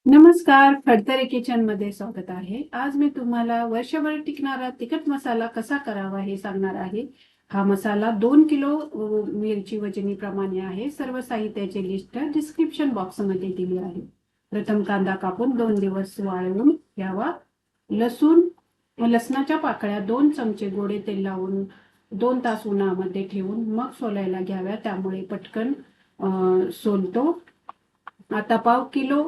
नमस्कार, फडतरे किचन मध्ये स्वागत आहे। आज मी तुम्हाला वर्षभर टिकणारा तिखट मसाला कसा करावा हे सांगणार आहे। हा मसाला 2 किलो मिरची वजनी प्रमाणे आहे। सर्व साहित्याची लिस्ट डिस्क्रिप्शन बॉक्स मध्ये दिली आहे। प्रथम कांदा कापून 2 दिवस वाळवून घ्यावा। लसणाच्या पाकळ्या 2 चमचे गोडे तेल लावून 2 तास उन्हामध्ये ठेवून मग सोलायला घ्याव्या, त्यामुळे पटकन सोलतो। आता पाव किलो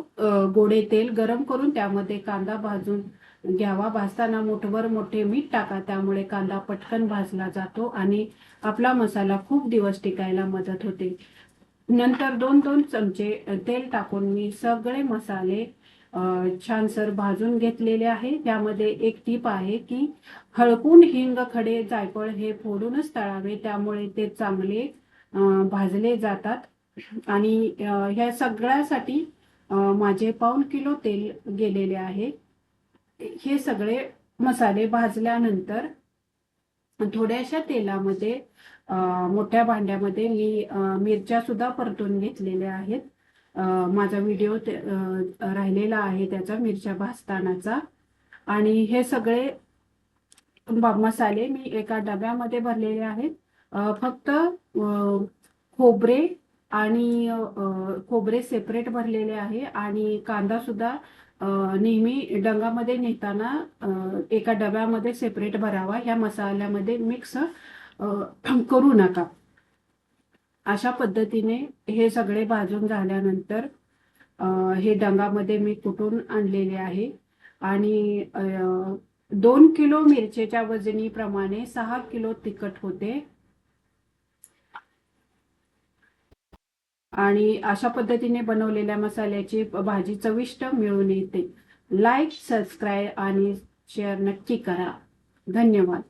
गोडे तेल गरम करून त्यामध्ये कांदा भाजून घ्यावा। भाजताना मोठभर मोठे मीठ टाका, त्यामुळे कांदा पटकन भाजला जातो आणि आपला मसाला खूप दिवस टिकायला मदत होते। नंतर 2-2 चमचे तेल टाकून मी सगळे मसाले छानसर भाजून घेतलेले आहे। त्यामध्ये एक टीप आहे की हळकुंड, हिंग, खडे जायफळ हे फोडूनच तळावे, त्यामुळे ते चांगले भाजले जातात। आणि ह्या सगळ्यासाठी माझे पाऊण किलो तेल गेलेले आहे। हे सगळे मसाले भाजल्यानंतर थोड्याशा तेलामध्ये मोठ्या भांड्यामध्ये मी मिरच्या सुद्धा परतून घेतलेल्या आहेत। माझा व्हिडिओ राहिलेला आहे त्याचा मिरच्या भाजतानाचा। आणि हे सगळे मसाले मी एका डब्यामध्ये भरलेले आहेत। फक्त खोबरे आणि खोबरे सेपरेट भरलेले आहे आणि कांदा सुद्धा नेहमी डंगामध्ये नेताना एका डब्यामध्ये सेपरेट भरावा। ह्या मसाल्यामध्ये मिक्स करू नका। अशा पद्धतीने हे सगळे भाजून झाल्यानंतर हे डंगामध्ये मी कुटून आणलेले आहे। आणि 2 किलो मिरचीच्या वजनीप्रमाणे 6 किलो तिखट होते। आणि अशा पद्धतीने बनवलेल्या मसाल्याची भाजी चविष्ट मिळून येते। लाईक, सबस्क्राईब आणि शेअर नक्की करा। धन्यवाद।